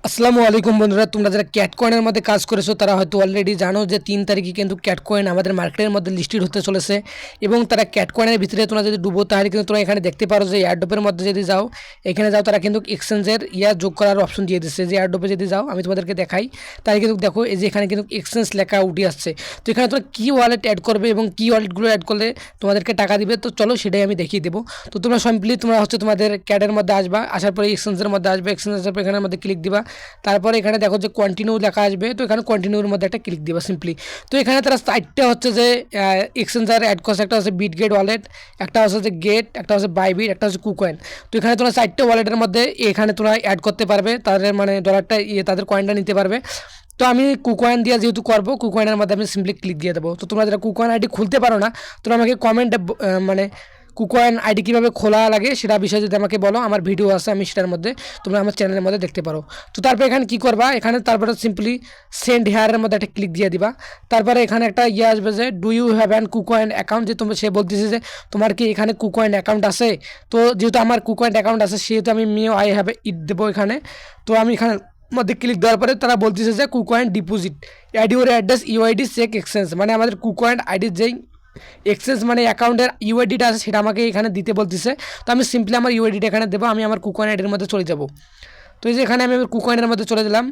আসসালামু আলাইকুম বন্ধুরা, তোমরা যারা ক্যাট কয়েনের মধ্যে কাজ করেছো তারা হয়তো অলরেডি জানো যে 3 তারিখে কিন্তু ক্যাট কয়েন আমাদের মার্কেটের মধ্যে লিস্টেড হতে চলেছে। এবং তারা ক্যাট কয়েনের ভিতরে তোমরা যদি ডুবো তাহলে কিন্তু তোমরা এখানে দেখতে পারো যে এয়ারড্রপের মধ্যে যদি যাও, এখানে যাও তারা কিন্তু এক্সচেঞ্জের যোগ করার অপশন দিয়ে দিচ্ছে। যে এয়ারড্রপে যদি যাও, আমি তোমাদেরকে দেখাই, তাহলে কিন্তু দেখো এই যে এখানে কিন্তু এক্সচেঞ্জ লেখা উঠে আসছে। তো এখানে তোমরা কী ওয়ালেট অ্যাড করবে এবং কী ওয়ালেটগুলো অ্যাড করলে তোমাদেরকে টাকা দিবে, তো চলো সেটাই আমি দেখিয়ে দেবো। তো তোমরা সিম্পলি তোমরা হচ্ছে তোমাদের ক্যাটের মধ্যে আসবা, আসার পরে এক্সচেঞ্জের মধ্যে আসবে, এক্সচেঞ্জের পর এখানের মধ্যে ক্লিক দিবা। তারপরে এখানে দেখো যে কন্টিনিউ লেখা আসবে, তো এখানে কন্টিনিউর মধ্যে একটা ক্লিক দিবা সিম্পলি। তো এখানে তারা সাইটটা হচ্ছে যে এক্সচেঞ্জার অ্যাড করছে, একটা হচ্ছে বিট গেট ওয়ালেট, একটা হচ্ছে যে গেট, একটা হচ্ছে বাইবিট, একটা হচ্ছে কুকয়েন। তো এখানে তোমরা চারটে ওয়ালেটের মধ্যে এখানে তোমরা অ্যাড করতে পারবে, তাদের মানে ডলারটা তাদের কয়েনটা নিতে পারবে। তো আমি কুকয়েন দিয়ে যেহেতু করবো, কুকয়েনের মধ্যে আমি সিম্পলি ক্লিক দিয়ে দেবো। তো তোমরা যারা কুকয়েন আইডি খুলতে পারো না, তোমরা আমাকে কমেন্টে মানে কুকয়েন আইডি কীভাবে খোলা লাগে সেটা বিষয়ে যদি আমাকে বলো, আমার ভিডিও আছে, আমি সেটার মধ্যে তোমরা আমার চ্যানেলের মধ্যে দেখতে পারো। তো তারপর এখানে কী করবা, এখানে তারপরে সিম্পলি সেন্ড হেয়ারের মধ্যে একটা ক্লিক দিয়ে দিবা। তারপরে এখানে একটা আসবে যে do you have an KuCoin account, যে সে বলতেছে যে তোমার কি এখানে কুকয়েন অ্যাকাউন্ট আছে। তো যেহেতু আমার কুকয়েন অ্যাকাউন্ট আছে সেহেতু আমি আই হ্যাভ ইট দেবো এখানে। তো আমি এখানে মধ্যে ক্লিক দেওয়ার পরে তারা বলতেছে যে KuCoin deposit add your address UID check exchange, মানে আমাদের কুকয়েন আইডির যেই এক্সচেঞ্জ মানে অ্যাকাউন্টের ইউআইডিটা আছে সেটা আমাকে এখানে দিতে বলতেছে। তো আমি সিম্পলি আমার ইউআইডিটা এখানে দেবো, আমি আমার কুকয়েন আইডির মধ্যে চলে যাব। তো এই যে এখানে আমি কুকয়েনের মধ্যে চলে দিলাম।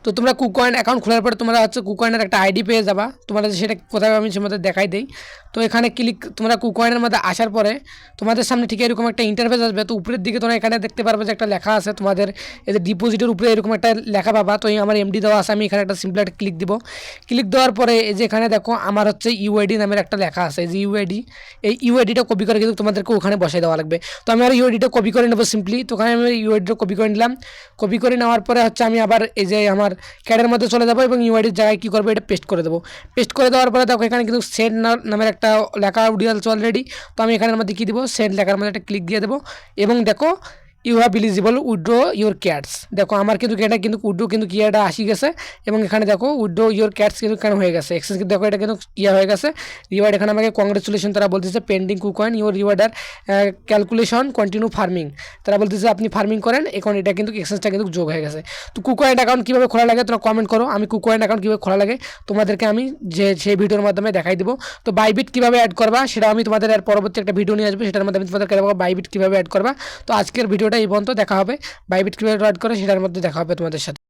তো তোমরা কুকয়েন অ্যাকাউন্ট খোলার পরে তোমরা হচ্ছে কুকয়েনের একটা আইডি পেয়ে যাবা, তোমরা সেটা কোথায় আমি সেটা দেখাই দিই। তো এখানে ক্লিক তোমরা কুকয়েনের মধ্যে আসার পরে তোমাদের সামনে ঠিক এরকম একটা ইন্টারফেস আসবে। তো উপরের দিকে তোমরা এখানে দেখতে পারবে যে একটা লেখা আছে তোমাদের এই যে ডিপোজিটের উপরে এরকম একটা লেখা পাবা। তো এই আমার এমডি দেওয়া আছে, আমি এখানে একটা সিম্পল একটা ক্লিক দিব। ক্লিক দেওয়ার পরে এই যে এখানে দেখো আমার হচ্ছে ইউআইডি নামের একটা লেখা আছে, এই যে ইউআইডি, এই ইউআইডিটা কপি করে কিন্তু তোমাদেরকে ওখানে বসাই দেওয়া লাগবে। তো আমি আর ইউআইডিটা কপি করে নেবো সিম্পলি। তো ওখানে আমি ইউআইডিটা কপি করে নিলাম। কপি করে নেওয়ার পরে হচ্ছে আমি আবার এই যে আমার ক্যাডের মধ্যে চলে যাবো এবং ইউআইডির জায়গায় কী করবো, এটা পেস্ট করে দেবো। পেস্ট করে দেওয়ার পরে দেখো এখানে কিন্তু সেন্ড নামের একটা লেখা উঠে আসছে অলরেডি। তো আমি এখানের মধ্যে কী দিব, সেন্ড লেখার মধ্যে একটা ক্লিক দিয়ে দেবো এবং দেখো you have eligible withdraw your cats. দেখো আমার কিন্তু এটা কিন্তু উইথড্র কিন্তু কিয়াটা আসি গেছে এবং এখানে দেখো উইথড্র ইউর ক্যাটস কিন্তু কেন হয়ে গেছে এক্সেস, কিন্তু দেখো এটা কিন্তু ইয়া হয়ে গেছে রিওয়ার্ড। এখানে আমাকে কংগ্রেচুলেশন তারা বলতেছে pending KuCoin your rewarder calculation continue farming, তারা বলতেছে আপনি ফার্মিং করেন, এখন এটা কিন্তু এক্সেসটা কিন্তু যোগ হয়ে গেছে। তো কুকয়েন অ্যাকাউন্ট কীভাবে খোলা লাগে তোমরা কমেন্ট করো, আমি কুকয়েন অ্যাকাউন্ট কীভাবে খোলা লাগে তোমাদেরকে আমি সেই ভিডিওর মাধ্যমে দেখাই দেবো। তো বাইবিট কীভাবে অ্যাড করবা সেটা আমি তোমাদের আর পরবর্তী একটা ভিডিও নিয়ে আসবো, সেটার মধ্যে আমি তোমাদেরকে দেখাবো বাইবিট কীভাবে অ্যাড করবা। তো আজকের ভিডিওটা এই পর্যন্ত, দেখা হবে বাইবিট কীভাবে অ্যাড করে সেটার মধ্যে দেখা হবে তোমাদের সাথে।